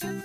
Hey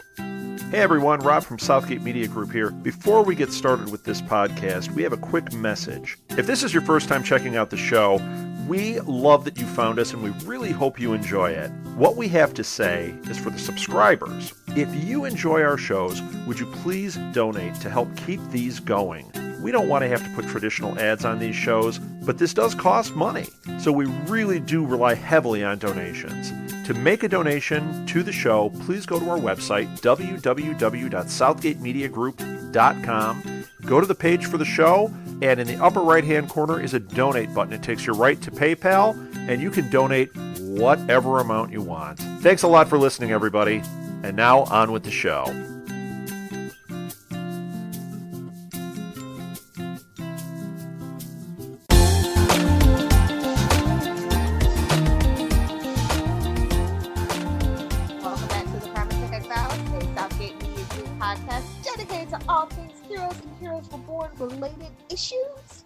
everyone, Rob from Southgate Media Group here. Before we get started with this podcast, we have a quick message. If this is your first time checking out the show, we love that you found us and we really hope you enjoy it. What we have to say is for the subscribers, if you enjoy our shows, would you please donate to help keep these going? We don't want to have to put traditional ads on these shows, but this does cost money, so we really do rely heavily on donations. To make a donation to the show, please go to our website, www.southgatemediagroup.com. Go to the page for the show, and in the upper right-hand corner is a donate button. It takes you right to PayPal, and you can donate whatever amount you want. Thanks a lot for listening, everybody. And now, on with the show. Related issues.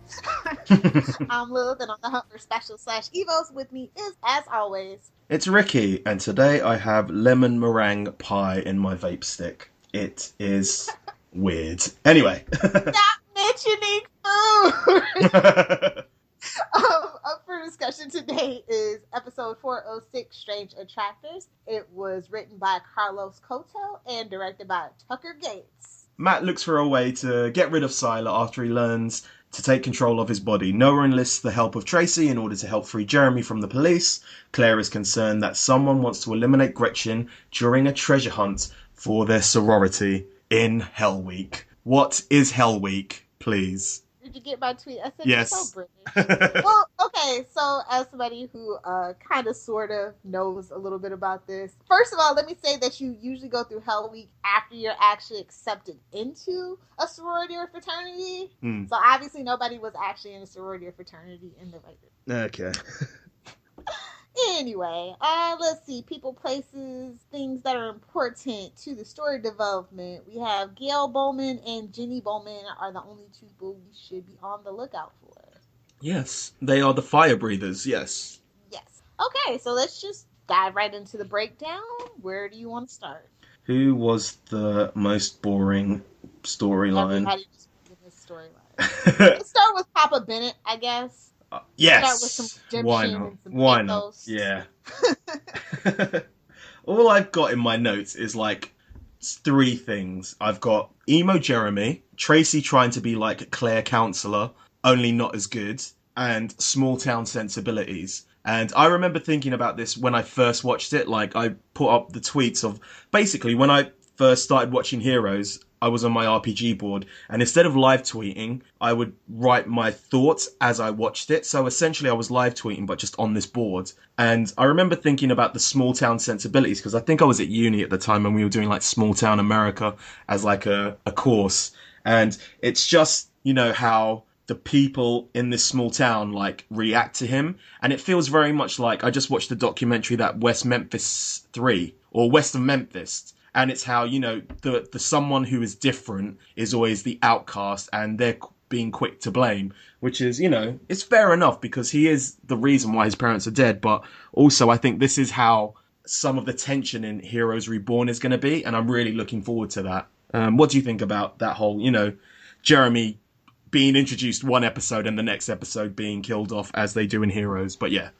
I'm Lilith, and on the hunt for special/evos. With me is, as always, it's Ricky, and today I have lemon meringue pie in my vape stick. It is weird. Anyway. Stop mentioning food! Up for discussion today is episode 406, Strange Attractors. It was written by Carlos Coto and directed by Tucker Gates. Matt looks for a way to get rid of Sylar after he learns to take control of his body. Noah enlists the help of Tracy in order to help free Jeremy from the police. Claire is concerned that someone wants to eliminate Gretchen during a treasure hunt for their sorority in Hell Week. What is Hell Week, please? Did you get my tweet? I said, yes. You're so British. Well, okay, so as somebody who kind of sort of knows a little bit about this, first of all, let me say that you usually go through Hell Week after you're actually accepted into a sorority or fraternity. So obviously nobody was actually in a sorority or fraternity in the writer. Okay. Anyway, let's see. People, places, things that are important to the story development. We have Gail Bowman and Jenny Bowman are the only two people we should be on the lookout for. Yes, they are the fire breathers, yes. Yes. Okay, so let's just dive right into the breakdown. Where do you want to start? Who was the most boring storyline? Everybody just in this storyline. Let's start with Papa Bennett, I guess. Yes. Start with some redemption. Why not? And some Why pathos. not? Yeah. All I've got in my notes is like 3 things. I've got emo Jeremy, Tracy trying to be like Claire Counselor, only not as good, and small town sensibilities. And I remember thinking about this when I first watched it. Like, I put up the tweets of basically when I first started watching Heroes, I was on my RPG board, and instead of live tweeting, I would write my thoughts as I watched it. So essentially I was live tweeting, but just on this board. And I remember thinking about the small town sensibilities, because I think I was at uni at the time and we were doing like small town America as like a course. And it's just, you know, how the people in this small town like react to him. And it feels very much like, I just watched the documentary that West Memphis 3 or West of Memphis. And it's how, you know, the someone who is different is always the outcast and they're being quick to blame, which is, you know, it's fair enough because he is the reason why his parents are dead. But also I think this is how some of the tension in Heroes Reborn is going to be. And I'm really looking forward to that. What do you think about that whole, you know, Jeremy being introduced one episode and the next episode being killed off as they do in Heroes? But yeah.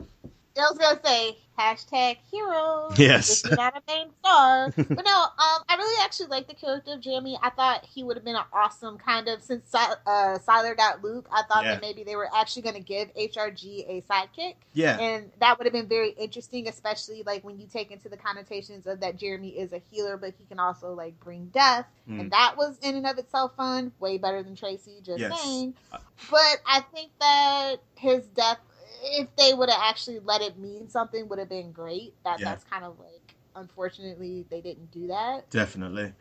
I was going to say, #heroes. Yes. If you're not a main star. But no, I really actually like the character of Jeremy. I thought he would have been an awesome kind of, since Sylar got Luke, I thought that maybe they were actually going to give HRG a sidekick. Yeah. And that would have been very interesting, especially like when you take into the connotations of that Jeremy is a healer, but he can also like bring death. And that was in and of itself fun. Way better than Tracy, just saying. But I think that his death, if they would have actually let it mean something, would have been great. That's kind of like, unfortunately, they didn't do that. Definitely.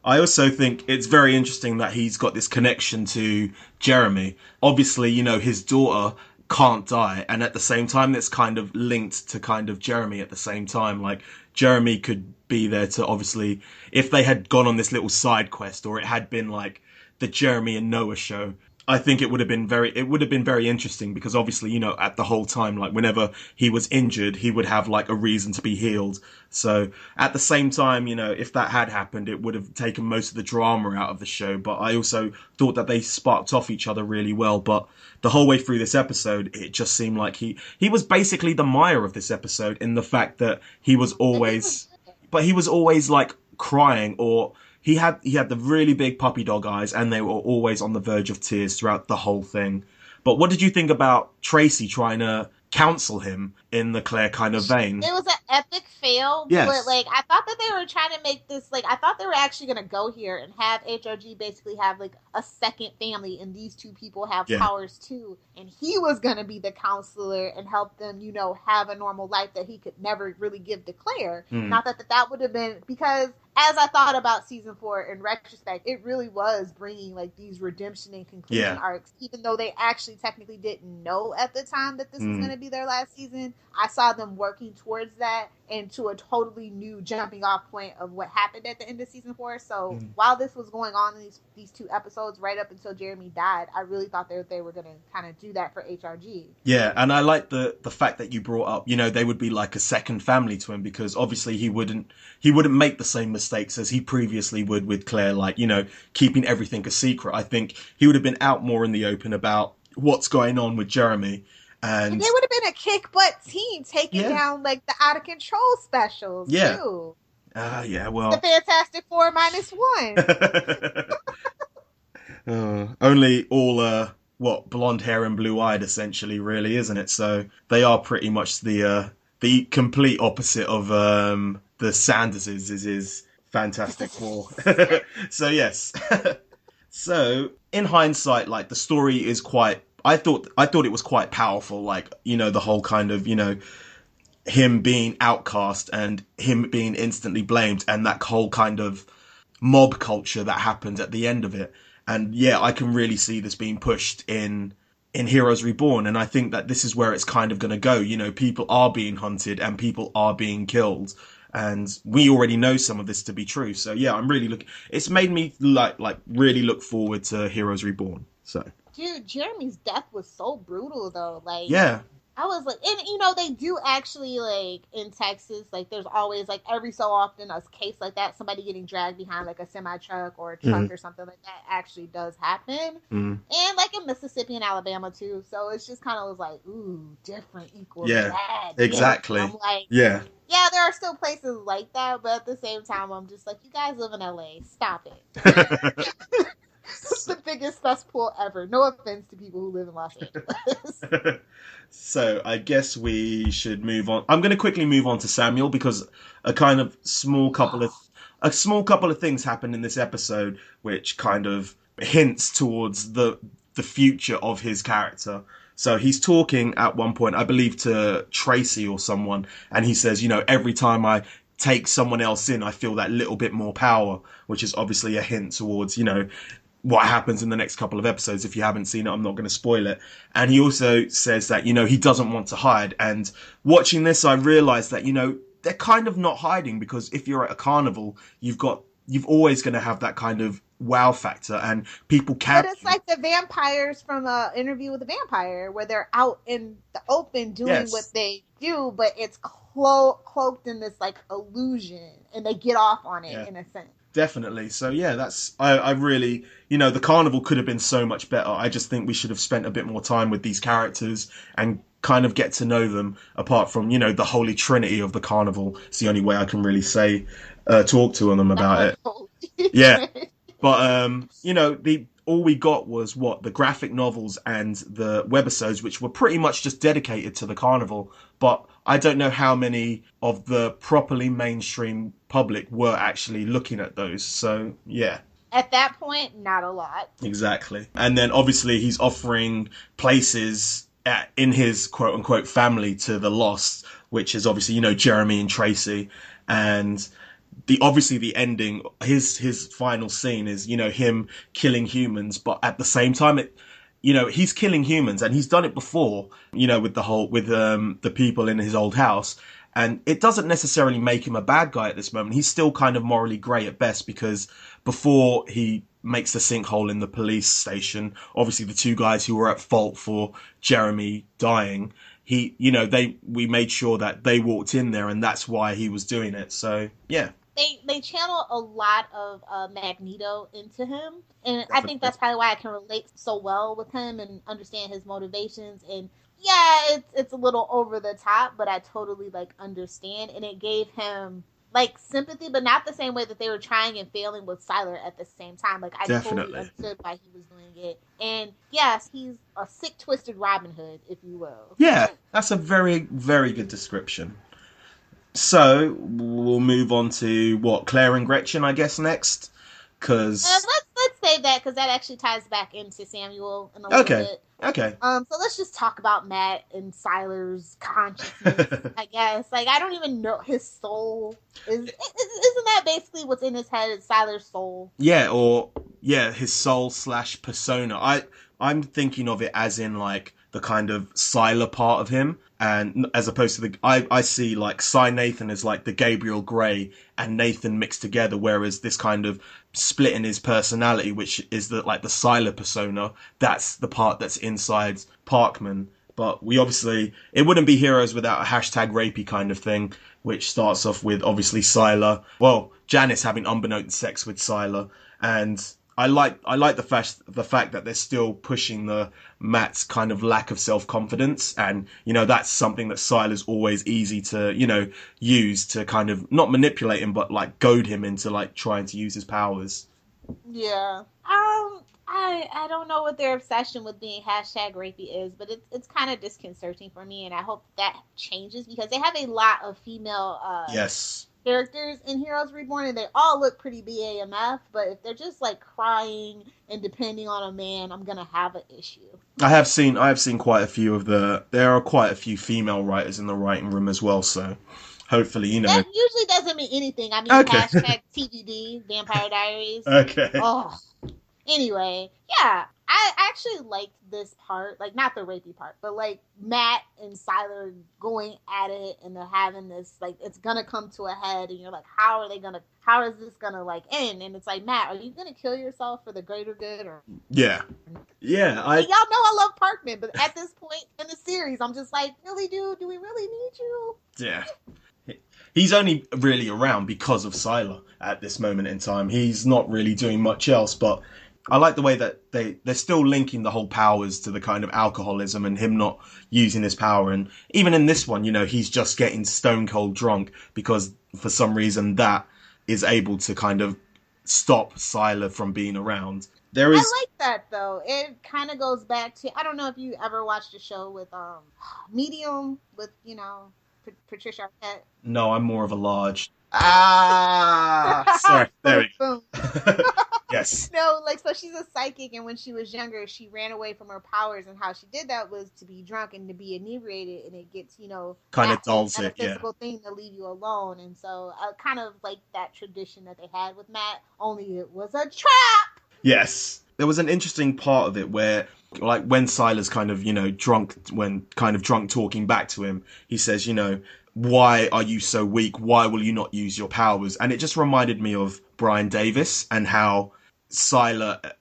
I also think it's very interesting that he's got this connection to Jeremy. Obviously, you know, his daughter can't die, and at the same time, it's kind of linked to kind of Jeremy at the same time. Like, Jeremy could be there to, obviously, if they had gone on this little side quest, or it had been like the Jeremy and Noah show, I think it would have been very interesting because obviously, you know, at the whole time, like whenever he was injured, he would have like a reason to be healed. So at the same time, you know, if that had happened, it would have taken most of the drama out of the show. But I also thought that they sparked off each other really well. But the whole way through this episode, it just seemed like he was basically the Maya of this episode in the fact that he was always like crying, or he had the really big puppy dog eyes, and they were always on the verge of tears throughout the whole thing. But what did you think about Tracy trying to counsel him in the Claire kind of vein? It was an epic fail, Yes. but like I thought that they were trying to make this like I thought they were actually gonna go here and have HRG basically have like a second family, and these two people have powers too, and he was gonna be the counselor and help them, you know, have a normal life that he could never really give to Claire. Not that would have been, because as I thought about season 4 in retrospect, it really was bringing like these redemption and conclusion arcs, even though they actually technically didn't know at the time that this was going to be their last season. I saw them working towards that and to a totally new jumping off point of what happened at the end of season 4. So while this was going on in these 2 episodes right up until Jeremy died, I really thought they were going to kind of do that for HRG. Yeah, and I like the fact that you brought up, you know, they would be like a second family to him, because obviously he wouldn't make the same mistakes as he previously would with Claire, like, you know, keeping everything a secret. I think he would have been out more in the open about what's going on with Jeremy. And they would have been a kick-butt team taking down, like, the out-of-control specials, too. Yeah, well... The Fantastic Four -1. Only all, blonde hair and blue-eyed, essentially, really, isn't it? So they are pretty much the complete opposite of the Sanderses is Fantastic Four. So, yes. So, in hindsight, like, the story is quite... I thought it was quite powerful, like, you know, the whole kind of, you know, him being outcast and him being instantly blamed, and that whole kind of mob culture that happened at the end of it. And yeah, I can really see this being pushed in Heroes Reborn, and I think that this is where it's kind of going to go. You know, people are being hunted and people are being killed, and we already know some of this to be true. So yeah, I'm really it's made me like really look forward to Heroes Reborn. So. Dude, Jeremy's death was so brutal, though. Like, yeah. I was like, and you know, they do actually, like, in Texas, like, there's always, like, every so often a case like that, somebody getting dragged behind, like, a semi-truck or a truck or something like that actually does happen. And, like, in Mississippi and Alabama, too. So it's just kind of was like, ooh, different equals bad. Exactly. I'm like, yeah, there are still places like that, but at the same time, I'm just like, you guys live in LA. Stop it. It's the biggest cesspool ever. No offense to people who live in Los Angeles. So I guess we should move on. I'm going to quickly move on to Samuel, because a small couple of things happened in this episode which kind of hints towards the future of his character. So he's talking at one point, I believe, to Tracy or someone, and he says, you know, every time I take someone else in, I feel that little bit more power, which is obviously a hint towards, you know, what happens in the next couple of episodes. If you haven't seen it, I'm not going to spoil it. And he also says that, you know, he doesn't want to hide. And watching this, I realized that, you know, they're kind of not hiding, because if you're at a carnival, you've always going to have that kind of wow factor, and people can't. But it's like the vampires from Interview with a Vampire, where they're out in the open doing what they do, but it's cloaked in this like illusion, and they get off on it in a sense. Definitely. So yeah, I really, you know, the carnival could have been so much better. I just think we should have spent a bit more time with these characters and kind of get to know them, apart from, you know, the holy trinity of the carnival. It's the only way I can really talk to them about it. Yeah. But, you know, all we got was the graphic novels and the webisodes, which were pretty much just dedicated to the carnival. But I don't know how many of the properly mainstream public were actually looking at those. So, yeah. At that point, not a lot. Exactly. And then obviously he's offering places in his quote unquote family to the lost, which is obviously, you know, Jeremy and Tracy. And the ending, his final scene is, you know, him killing humans, but at the same time, you know, he's killing humans, and he's done it before, you know, with the people in his old house. And it doesn't necessarily make him a bad guy at this moment. He's still kind of morally grey at best, because before he makes the sinkhole in the police station. Obviously, the two guys who were at fault for Jeremy dying, we made sure that they walked in there, and that's why he was doing it. So, yeah. They channel a lot of Magneto into him, and Definitely. I think that's probably why I can relate so well with him and understand his motivations. And yeah, it's a little over the top, but I totally like understand, and it gave him like sympathy, but not the same way that they were trying and failing with Sylar at the same time. Like I totally understood why he was doing it, and yes, he's a sick, twisted Robin Hood, if you will. Yeah, that's a very, very good description. So we'll move on to Claire and Gretchen, I guess, next, because let's say that because that actually ties back into Samuel in a little bit. Okay. So let's just talk about Matt and Sylar's consciousness. I guess I don't even know his soul. Isn't that basically what's in his head? Is Sylar's soul? Yeah, his soul / persona. I'm thinking of it as in like the kind of Sylar part of him, and as opposed to I see like Cy Nathan as like the Gabriel Grey and Nathan mixed together, whereas this kind of split in his personality, which is the Sylar persona, that's the part that's inside Parkman. But it wouldn't be Heroes without a #rapey kind of thing, which starts off with obviously Sylar. Well, Janice having unbeknownst sex with Sylar, and I like the fact that they're still pushing the Matt's kind of lack of self-confidence, and that's something that Sylar's always easy to use to kind of not manipulate him, but like goad him into like trying to use his powers. Yeah. I don't know what their obsession with being #rapey is, but it's kind of disconcerting for me, and I hope that changes because they have a lot of female characters in Heroes Reborn, and they all look pretty BAMF, but if they're just like crying and depending on a man, I'm gonna have an issue. I have seen quite a few there are quite a few female writers in the writing room as well, so hopefully, That usually doesn't mean anything. I mean, #TBD, Vampire Diaries. Okay. Oh. Anyway, yeah, I actually liked this part, like not the rapey part, but like Matt and Sylar going at it, and they're having this like it's gonna come to a head, and you're like, how is this gonna like end? And it's like, Matt, are you gonna kill yourself for the greater good? Or yeah, y'all know I love Parkman, but at this point in the series, I'm just like, really, dude, do we really need you? Yeah. He's only really around because of Sylar at this moment in time. He's not really doing much else, but I like the way that they're still linking the whole powers to the kind of alcoholism and him not using his power. And even in this one, he's just getting stone cold drunk because for some reason that is able to kind of stop Sylar from being around. I like that though. It kind of goes back to, I don't know if you ever watched a show with Medium with, Patricia Arquette. No, I'm more of a large. Sorry. There we go. Yes. No, so she's a psychic, and when she was younger, she ran away from her powers, and how she did that was to be drunk and to be inebriated, and it gets, kind of dulls it, a physical thing to leave you alone. And so I kind of like that tradition that they had with Matt, only it was a trap. Yes. There was an interesting part of it where, like, when Sylar's kind of, drunk talking back to him, he says, why are you so weak? Why will you not use your powers? And it just reminded me of Brian Davis and how Sylar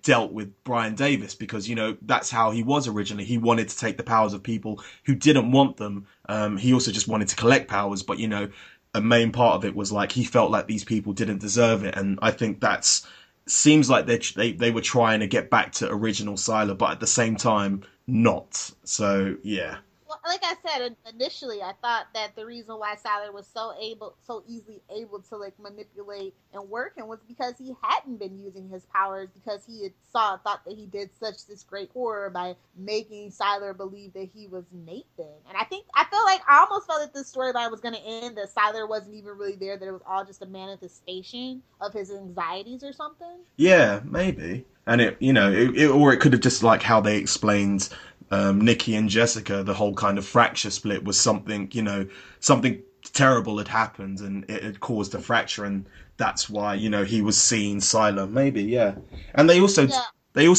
dealt with Brian Davis, because that's how he was originally. He wanted to take the powers of people who didn't want them. He also just wanted to collect powers, but a main part of it was like he felt like these people didn't deserve it, and I think seems like they were trying to get back to original Sylar, but at the same time not. So yeah. Well, like I said initially, I thought that the reason why Sylar was so easily able to manipulate and work him was because he hadn't been using his powers, because he had thought that he did this great horror by making Sylar believe that he was Nathan. And I almost felt that this storyline was going to end that Sylar wasn't even really there, that it was all just a manifestation of his anxieties or something. Yeah, maybe. And it could have just like how they explained Nikki and Jessica, the whole kind of fracture split was something terrible had happened and it had caused a fracture, and that's why he was seeing Sylar. Maybe, yeah. And they also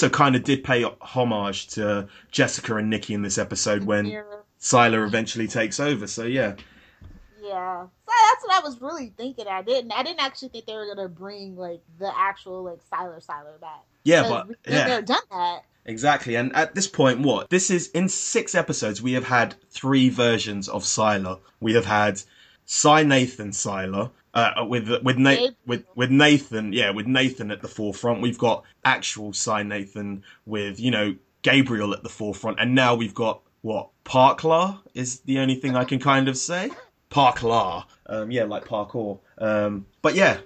kind of did pay homage to Jessica and Nikki in this episode when Sylar eventually takes over. So yeah. Yeah. So that's what I was really thinking. I didn't actually think they were gonna bring like the actual like Sylar back. Yeah, but we've been there, done that. Exactly, and at this point, this is in 6 episodes. We have had 3 versions of Sylar. We have had Nathan Sylar with Nathan, with Nathan at the forefront. We've got actual Nathan with Gabriel at the forefront, and now we've got Parklar is the only thing I can kind of say. Parklar, like parkour. But yeah.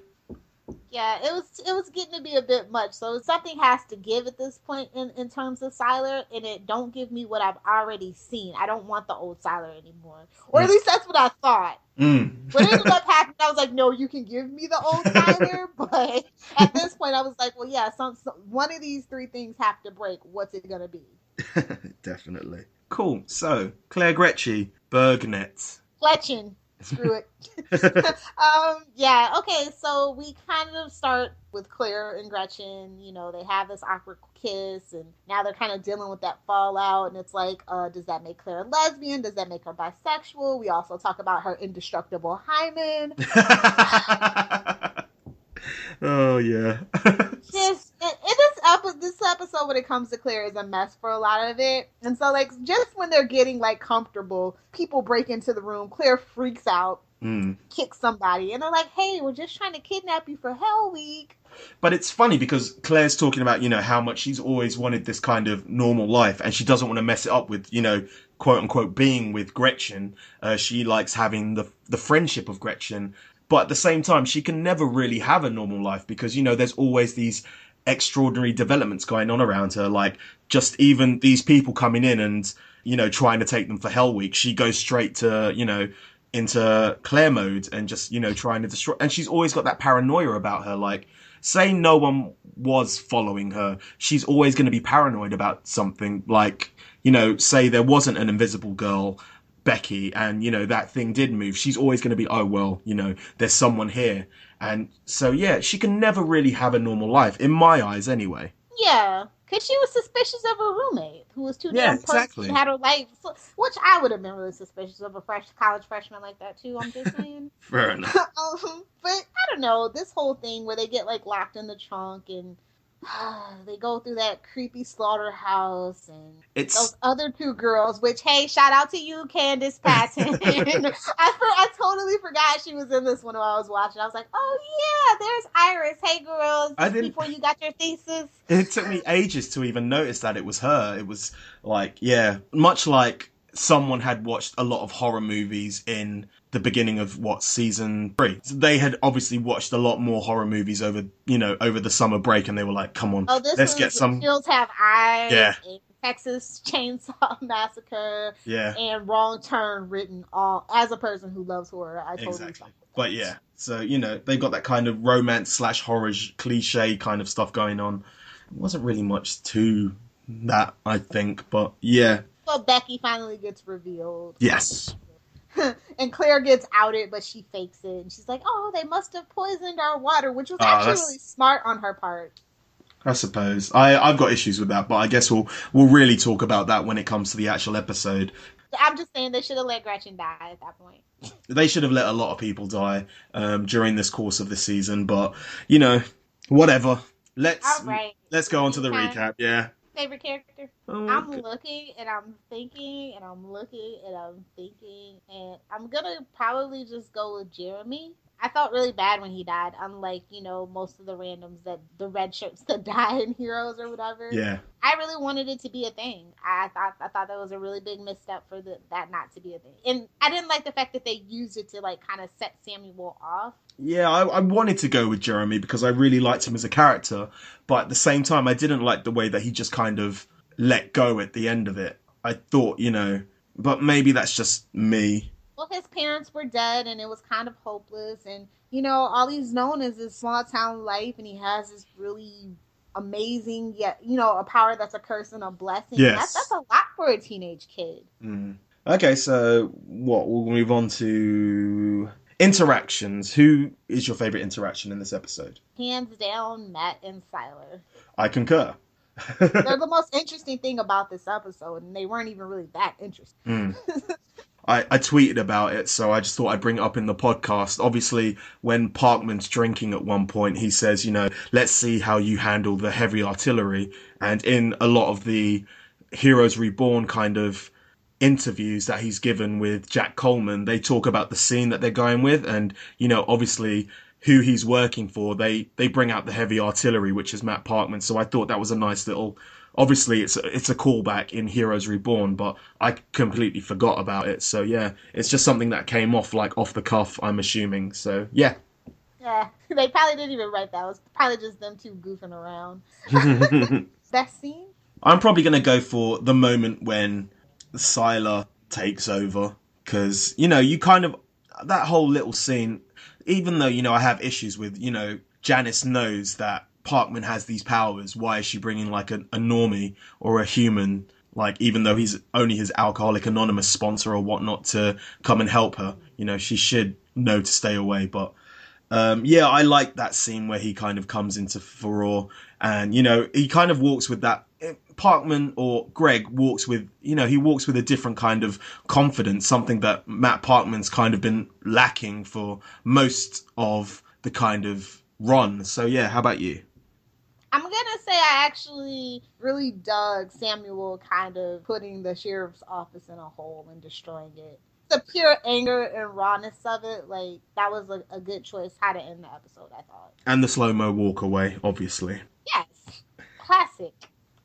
Yeah, it was getting to be a bit much. So something has to give at this point in terms of Sylar, and it don't give me what I've already seen. I don't want the old Sylar anymore. Or at least that's what I thought. What ended up happening, I was like, no, you can give me the old Sylar, but at this point I was like, well, yeah, some one of these 3 things have to break. What's it gonna be? Definitely. Cool. So, Claire Gretchen, Bergnet. Fletching. Screw it. Yeah, okay, so we kind of start with Claire and Gretchen. They have this awkward kiss, and now they're kind of dealing with that fallout, and it's like, does that make Claire a lesbian? Does that make her bisexual? We also talk about her indestructible hymen. Oh, yeah. This episode, when it comes to Claire, is a mess for a lot of it. And so, like, just when they're getting, like, comfortable, people break into the room. Claire freaks out, kicks somebody, and they're like, hey, we're just trying to kidnap you for Hell Week. But it's funny because Claire's talking about, how much she's always wanted this kind of normal life, and she doesn't want to mess it up with, quote unquote, being with Gretchen. She likes having the friendship of Gretchen. But at the same time, she can never really have a normal life because, there's always these extraordinary developments going on around her. Like, just even these people coming in and, trying to take them for Hell Week. She goes straight to, into Claire mode and just, trying to destroy. And she's always got that paranoia about her. Like, say no one was following her, she's always going to be paranoid about something. Like, say there wasn't an invisible girl, Becky, and that thing did move, she's always going to be, oh well, there's someone here. And so yeah, she can never really have a normal life, in my eyes anyway. Yeah, because she was suspicious of her roommate, who was too damn exactly. Had her life, which I would have been really suspicious of a college freshman like that too. I'm just saying. Fair enough. But I don't know, this whole thing where they get like locked in the trunk and they go through that creepy slaughterhouse, and those other 2 girls, which, hey, shout out to you, Candace Patton. I totally forgot she was in this one while I was watching. I was like, oh yeah, there's Iris. Hey girls, before you got your thesis. It took me ages to even notice that it was her. It was like, yeah, much like someone had watched a lot of horror movies in the beginning of season 3. So they had obviously watched a lot more horror movies over the summer break, and they were like, come on, let's get some. Hills Have Eyes, and Texas Chainsaw Massacre, and Wrong Turn written all as a person who loves horror. I totally exactly. But yeah, so they got that kind of romance / horror cliche kind of stuff going on. It wasn't really much to that, I think, but yeah. So Becky finally gets revealed. Yes. And Claire gets outed, but she fakes it. And she's like, oh, they must have poisoned our water, which was actually really smart on her part. I suppose. I've got issues with that, but I guess we'll really talk about that when it comes to the actual episode. I'm just saying they should have let Gretchen die at that point. They should have let a lot of people die during this course of the season, but, whatever. Let's go on to the recap, yeah. Favorite character? I'm looking and I'm thinking and I'm looking and I'm thinking, and I'm gonna probably just go with Jeremy. I felt really bad when he died, unlike, most of the randoms, that the red shirts that die in Heroes or whatever. Yeah. I really wanted it to be a thing. I thought that was a really big misstep for that not to be a thing. And I didn't like the fact that they used it to kind of set Samuel off. Yeah, I wanted to go with Jeremy because I really liked him as a character, but at the same time I didn't like the way that he just kind of let go at the end of it. I thought, but maybe that's just me. Well, his parents were dead, and it was kind of hopeless, and, all he's known is his small town life, and he has this really amazing, yet, a power that's a curse and a blessing. Yes. That's a lot for a teenage kid. Mm. Okay, so we'll move on to interactions. Who is your favorite interaction in this episode? Hands down, Matt and Sylar. I concur. They're the most interesting thing about this episode, and they weren't even really that interesting. I tweeted about it, so I just thought I'd bring it up in the podcast. Obviously, when Parkman's drinking at one point, he says, let's see how you handle the heavy artillery. And in a lot of the Heroes Reborn kind of interviews that he's given with Jack Coleman, they talk about the scene that they're going with. And, obviously who he's working for, they bring out the heavy artillery, which is Matt Parkman. So I thought that was a nice little... Obviously, it's a callback in Heroes Reborn, but I completely forgot about it. So, yeah, it's just something that came off the cuff, I'm assuming. So, yeah. Yeah, they probably didn't even write that. It was probably just them two goofing around. Best scene? I'm probably going to go for the moment when Sylar takes over. Because, you kind of... That whole little scene, even though, I have issues with, Janice knows that Parkman has these powers. Why is she bringing like a normie or a human, like even though he's only his Alcoholic Anonymous sponsor or whatnot, to come and help her? She should know to stay away. But yeah, I like that scene where he kind of comes into furore and he kind of walks with that. Parkman or Greg walks with he walks with a different kind of confidence, something that Matt Parkman's kind of been lacking for most of the kind of run. So yeah, how about you? I'm going to say I actually really dug Samuel kind of putting the sheriff's office in a hole and destroying it. The pure anger and rawness of it, like, that was a good choice how to end the episode, I thought. And the slow-mo walk away, obviously. Yes. Classic.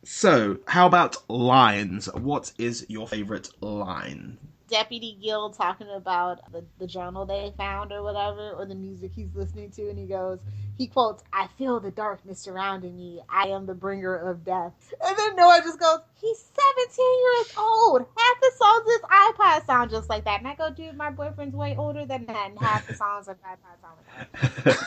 So, how about lines? What is your favourite line? Deputy Gill talking about the journal they found or whatever, or the music he's listening to, and he quotes, "I feel the darkness surrounding me. I am the bringer of death." And then Noah just goes, "He's 17 years old. Half the songs in his iPod sound just like that." And I go, "Dude, my boyfriend's way older than that, and half the songs on iPod sound like that."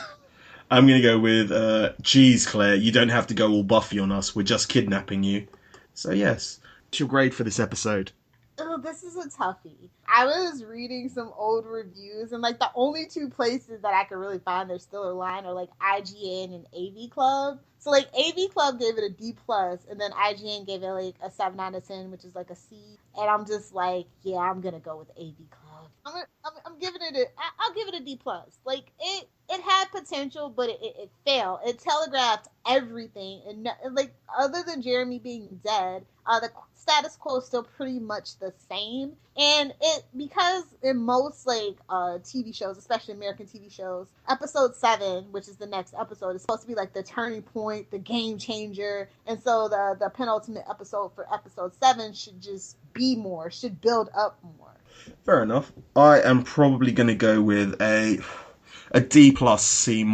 I'm going to go with, geez, Claire, you don't have to go all Buffy on us. We're just kidnapping you. So, yes. What's your grade for this episode? Oh, this is a toughie. I was reading some old reviews, and like the only two places that I could really find there's still a line are like IGN and AV Club. So like AV Club gave it a D+, and then IGN gave it like a 7 out of 10, which is like a C. And I'm just like, yeah, I'm gonna go with AV Club. I'm giving it I'll give it a D+. Like it had potential, but it failed. It telegraphed everything, and like other than Jeremy being dead, the status quo is still pretty much the same. And because in most like TV shows, especially American TV shows, episode 7, which is the next episode, is supposed to be like the turning point, the game changer. And so the penultimate episode for episode 7 should just be more, should build up more. Fair enough. I am probably going to go with a D+, C-.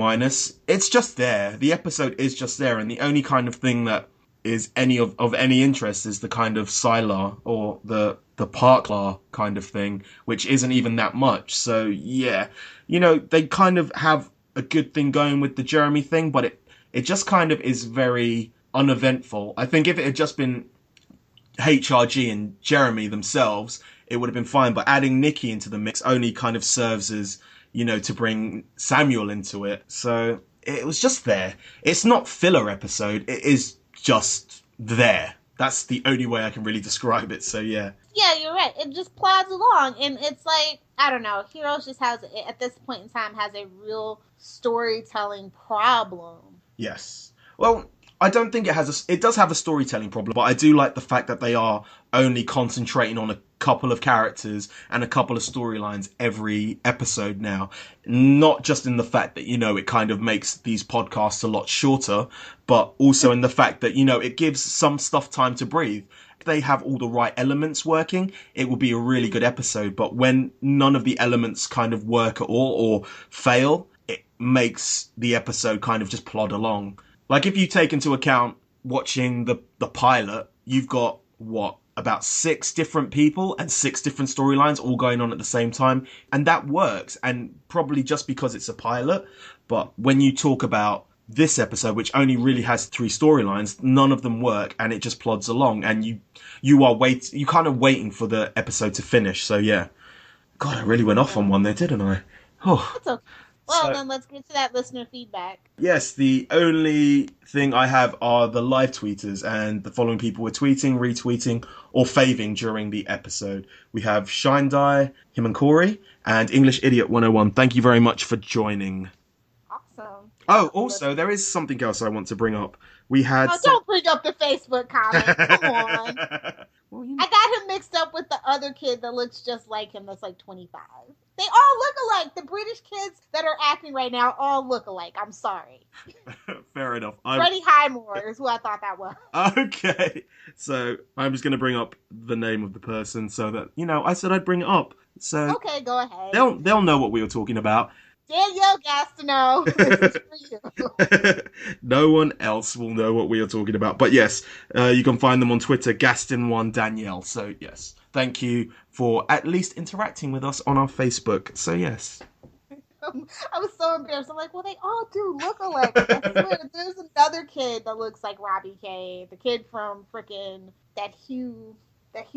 It's just there. The episode is just there, and the only kind of thing that is any of any interest is the kind of Sylar or the Parklar kind of thing, which isn't even that much. So yeah, they kind of have a good thing going with the Jeremy thing, but it just kind of is very uneventful. I think if it had just been HRG and Jeremy themselves, it would have been fine. But adding Nikki into the mix only kind of serves as, to bring Samuel into it. So it was just there. It's not filler episode. It is just there. That's the only way I can really describe it. So yeah. Yeah, you're right. It just plods along, and it's like, I don't know, Heroes just has, at this point in time, has a real storytelling problem. Yes. Well, I don't think it does have a storytelling problem, but I do like the fact that they are only concentrating on a couple of characters and a couple of storylines every episode now. Not just in the fact that, it kind of makes these podcasts a lot shorter, but also in the fact that, it gives some stuff time to breathe. If they have all the right elements working, it will be a really good episode. But when none of the elements kind of work at all or fail, it makes the episode kind of just plod along. Like, if you take into account watching the pilot, you've got, about 6 different people and 6 different storylines all going on at the same time. And that works, and probably just because it's a pilot. But when you talk about this episode, which only really has 3 storylines, none of them work, and it just plods along. And you kind of waiting for the episode to finish. So, yeah. God, I really went off on one there, didn't I? Oh. It's okay. Well, then let's get to that listener feedback. Yes, the only thing I have are the live tweeters, and the following people were tweeting, retweeting, or faving during the episode. We have Shine Dye, him and Corey, and English Idiot 101. Thank you very much for joining. Awesome. Oh, also, there is something else I want to bring up. We had... don't bring up the Facebook comment. Come on. Well, you know. I got him mixed up with the other kid that looks just like him that's like 25. They all look alike. The British kids that are acting right now all look alike. I'm sorry. Fair enough. Freddie Highmore is who I thought that was. Okay. So I'm just going to bring up the name of the person so that, I said I'd bring it up. So okay, go ahead. They'll know what we were talking about. Danielle Gastineau. This is for you. No one else will know what we are talking about. But yes, you can find them on Twitter, Gaston1 Danielle. So yes, thank you for at least interacting with us on our Facebook. So yes. I was so embarrassed. I'm like, well, they all do look alike. I swear, there's another kid that looks like Robbie K. The kid from frickin' that Hugh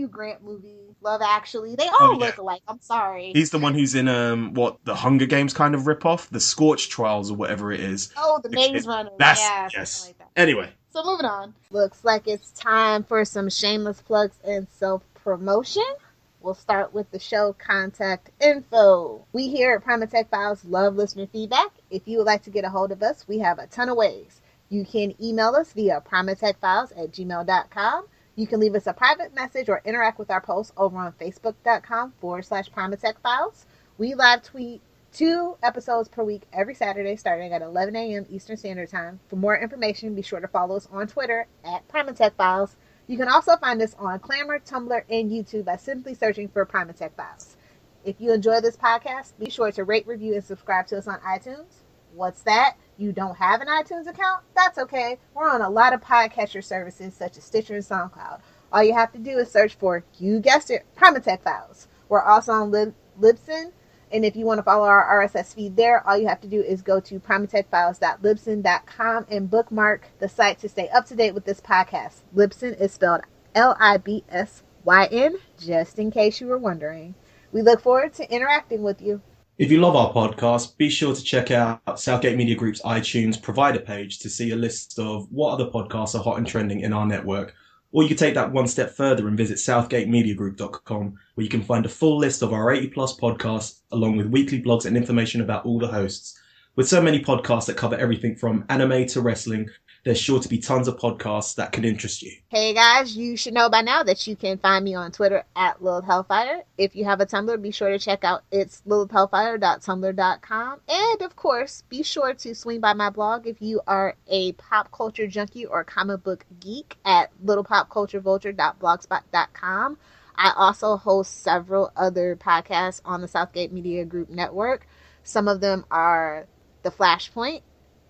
Grant movie, Love Actually. They all look alike. I'm sorry. He's the one who's in the Hunger Games kind of ripoff, the Scorch Trials or whatever it is. Oh, the Maze Runner. Yes. Like that. Anyway. So moving on. Looks like it's time for some shameless plugs and self-promotion. We'll start with the show contact info. We here at Primatech Files love listener feedback. If you would like to get a hold of us, we have a ton of ways. You can email us via primatechfiles@gmail.com. You can leave us a private message or interact with our posts over on facebook.com/Primatech Files. We live tweet 2 episodes per week every Saturday starting at 11 a.m. Eastern Standard Time. For more information, be sure to follow us on Twitter at Primatech Files. You can also find us on Clamor, Tumblr, and YouTube by simply searching for Primatech Files. If you enjoy this podcast, be sure to rate, review, and subscribe to us on iTunes. What's that? You don't have an iTunes account? That's okay. We're on a lot of podcatcher services such as Stitcher and SoundCloud. All you have to do is search for, you guessed it, Primatech Files. We're also on Libsyn, and if you want to follow our RSS feed there, all you have to do is go to primatechfiles.libsyn.com and bookmark the site to stay up to date with this podcast. Libsyn is spelled Libsyn, just in case you were wondering. We look forward to interacting with you. If you love our podcast, be sure to check out Southgate Media Group's iTunes provider page to see a list of what other podcasts are hot and trending in our network. Or you can take that one step further and visit southgatemediagroup.com, where you can find a full list of our 80-plus podcasts, along with weekly blogs and information about all the hosts. With so many podcasts that cover everything from anime to wrestling, there's sure to be tons of podcasts that could interest you. Hey guys, you should know by now that you can find me on Twitter at Lilith Hellfire. If you have a Tumblr, be sure to check out it's lilithhellfire.tumblr.com. And of course, be sure to swing by my blog if you are a pop culture junkie or comic book geek at littlepopculturevulture.blogspot.com. I also host several other podcasts on the Southgate Media Group network. Some of them are The Flashpoint,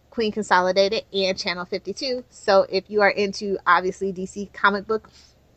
Queen Consolidated, and Channel 52. So if you are into, obviously, DC comic book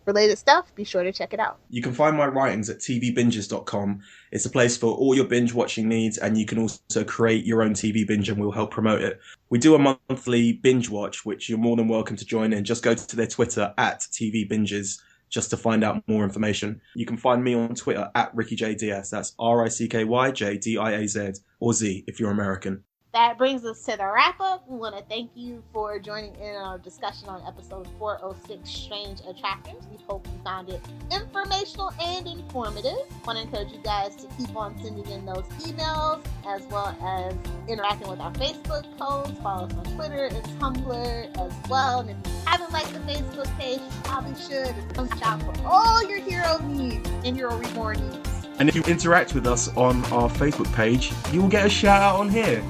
related stuff, be sure to check it out. You can find my writings at tvbinges.com. It's a place for all your binge watching needs, and you can also create your own TV binge and we'll help promote it. We do a monthly binge watch, which you're more than welcome to join in. Just go to their Twitter at tvbinges just to find out more information. You can find me on Twitter at RickyJDiaz. That's RickyJDiaz, or Z if you're American. That brings us to the wrap-up. We want to thank you for joining in on our discussion on episode 406, Strange Attractors. We hope you found it informational and informative. I want to encourage you guys to keep on sending in those emails, as well as interacting with our Facebook posts. Follow us on Twitter and Tumblr as well. And if you haven't liked the Facebook page, you probably should. It's one shop for all your hero needs and your reborn needs. And if you interact with us on our Facebook page, you will get a shout out on here.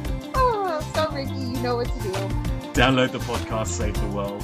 So Ricky, you know what to do. Download the podcast, save the world.